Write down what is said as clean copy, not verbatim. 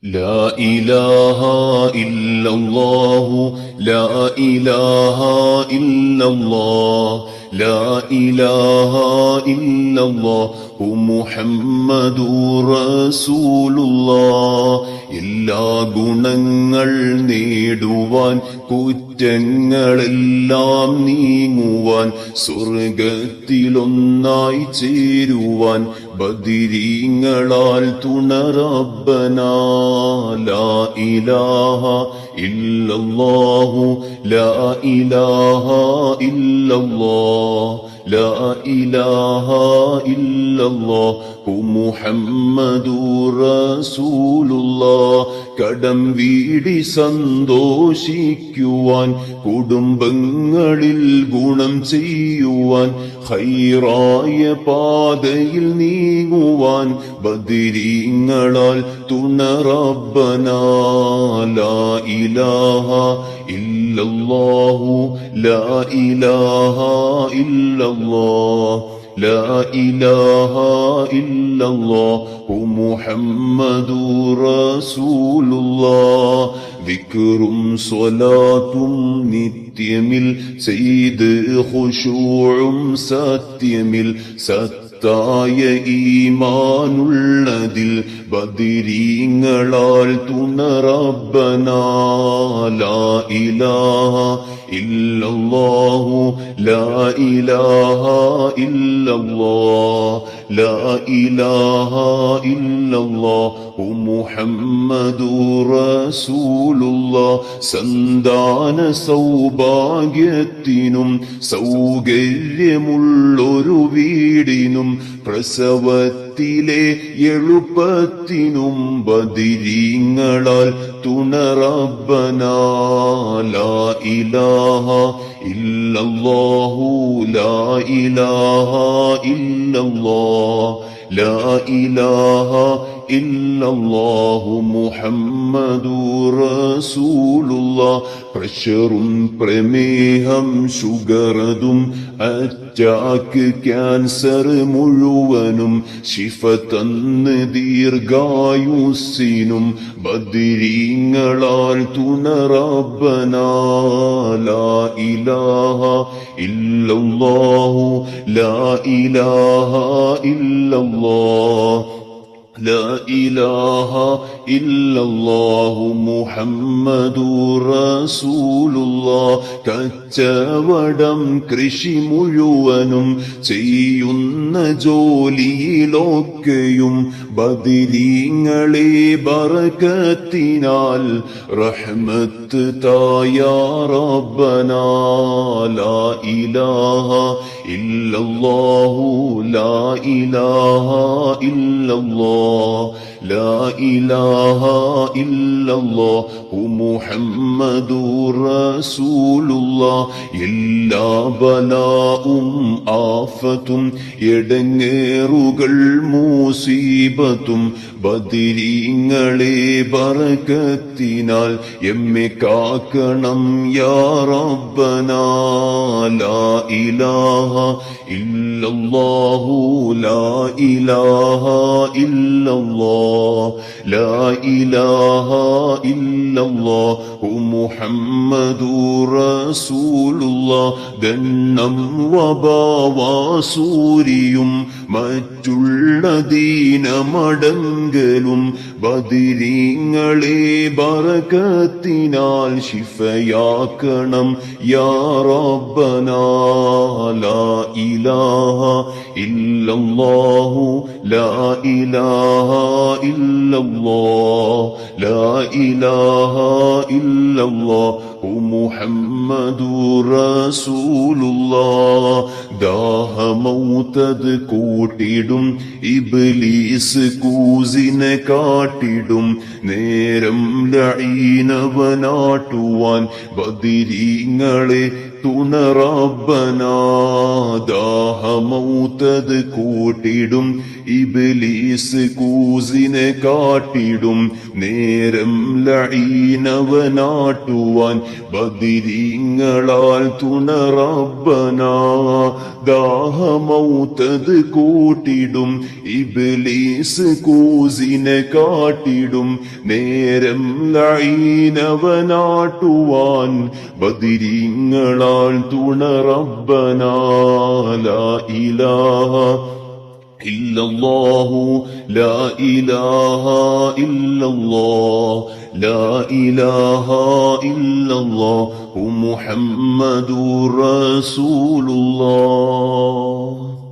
لا إله إلا الله لا إله إلا الله لا إله إلا الله محمد رسول الله എല്ലാ ഗുണങ്ങൾ നേടുവാൻ കുറ്റങ്ങളെല്ലാം നീങ്ങുവാൻ സ്വർഗത്തിലൊന്നായി ചേരുവാൻ ബദിരീങ്ങളാൽ തുണ റബ്ബനാ ലാ ഇലാഹ ഇല്ലല്ലാഹു ലാ ഇലാഹ ഇല്ലല്ലാഹ് ലാ ഇലാഹ ഇല്ലല്ലാഹു മുഹമ്മദുർ റസൂലുള്ളാഹ് കടം വീടി സന്തോഷിക്കുവാൻ കുടുംബങ്ങളിൽ ഗുണം ചെയ്യുവാൻ ഖൈറായ പാതയിൽ നീങ്ങുവാൻ ബദിരീങ്ങളാൽ തുണ റബ്ബനാ ലാ ഇലാഹ ഇല്ലല്ലാഹു ലാ ഇലാഹ ഇല്ലല്ലാഹ് ലാ ഇലാഹ ഇല്ലല്ലാഹു മുഹമ്മദുർ റസൂലുള്ളാഹ് ദിക്റും സ്വലാത്തും നിത്യമിൽ ചെയ്ത് ഖുശൂഉം സത്യമിൽ സത്തായ ഈമാനുള്ളതിൽ ബദിരീങ്ങളാൽ തുണ റബ്ബനാ ലാ ഇലാഹ ഇല്ലല്ലാഹു ലാ ഇലാഹ ഇല്ലല്ലാഹ് ലാ ഇലാഹ ഇല്ലല്ലാഹു മുഹമ്മദുർ റസൂലുള്ളാഹ് സന്താന സൗഭാഗ്യത്തിനും സൗകര്യമുള്ളൊരു വീടിനും പ്രസവത്തിലെ എളുപ്പത്തിനും ബദിരീങ്ങളാൽ തുണ റബ്ബനാ ലാ ഇലാഹ ഇല്ലല്ലാഹു ലാ ഇലാഹ ഇല്ലല്ലാഹ് ലാ ഇലാഹ ഇല്ലല്ലാഹു മുഹമ്മദുർ റസൂലുള്ളാഹ് പ്രഷറും പ്രമേഹം ഷുഗറതും അറ്റാക്ക് ക്യാൻസർ മുഴുവനും ശിഫ തന്ന് ദീർഘായുസ്സിനും ബദിരീങ്ങളാൽ തുണ റബ്ബനാ ലാ ഇലാഹ ഇല്ലല്ലാഹു ലാ ഇലാഹ ഇല്ലല്ലാഹ് ലാ ഇലാഹ ഇല്ലല്ലാഹു മുഹമ്മദുർ റസൂലുള്ളാഹ് കച്ചവടം കൃഷി മുഴുവനും ചെയ്യുന്ന ജോലിയിലൊക്കെയും ബദിരീങ്ങളെ ബറകത്തിനാൽ റഹ്മത്ത് തായ റബ്ബനാ ലാ ഇലാഹ ഇല്ലല്ലാഹു ലാ ഇലാഹ ഇല്ലല്ലാഹ് ലാ ഇലാഹ ഇല്ലല്ലാഹു മുഹമ്മദുർ റസൂലുള്ളാഹ് എല്ലാ ബലാഉം ആഫത്തും എടങ്ങേറുകൾ മുസീബത്തും ബദിരീങ്ങളെ ബറകത്തിനാൽ എമ്മെ കാക്കണം യാ റബ്ബനാ ലാ ഇലാഹ ഇല്ലല്ലാഹു ലാ ഇലാഹ ഇല്ലല്ലാഹ് ലാ ഇലാഹ ഇല്ലല്ലാഹു മുഹമ്മദുർ റസൂലുള്ളാഹ് ദണ്ണം വബാവാസൂരിയും മറ്റുള്ള ദീനമടങ്കലും ബദിരീങ്ങളെ ബറകത്തിനാൽ ശിഫയാക്കണം യാ റബ്ബനാ ലാ ഇലാഹ ഇല്ലല്ലാഹു ലാ ഇലാഹ ഇല്ലല്ലാഹ് ലാ ഇലാഹ ഇല്ലല്ലാഹു മുഹമ്മദുർ റസൂലുള്ളാഹ് ദാഹമൗതത് കൂട്ടിടും ഇബ്ലീസ് കൂസിനെ കാട്ടിടും നേരം ലഈനവനാട്ടുവാൻ ബദിരീങ്ങളെ തുണ റബ്ബനാ ദാഹമൗതത് കൂട്ടിടും ഇബ്ലീസ് കൂസിനെ കാട്ടിടും നേരം ലഈനവനാട്ടുവാൻ ബദിരീങ്ങളാൽ തുണ റബ്ബനാ ദാഹമൗത്തത് കൂട്ടിടും ഇബ്ലീസ് കൂസിനെ കാട്ടിടും നേരം ലഈനവനാട്ടുവാൻ ബദിരീങ്ങളാൽ തുണ റബ്ബനാ ലാ ഇലാഹ ഇല്ലല്ലാഹു ലാ ഇലാഹ ഇല്ലല്ലാഹ് ലാ ഇലാഹ ഇല്ലല്ലാഹു മുഹമ്മദുർ റസൂലുള്ളാഹ്.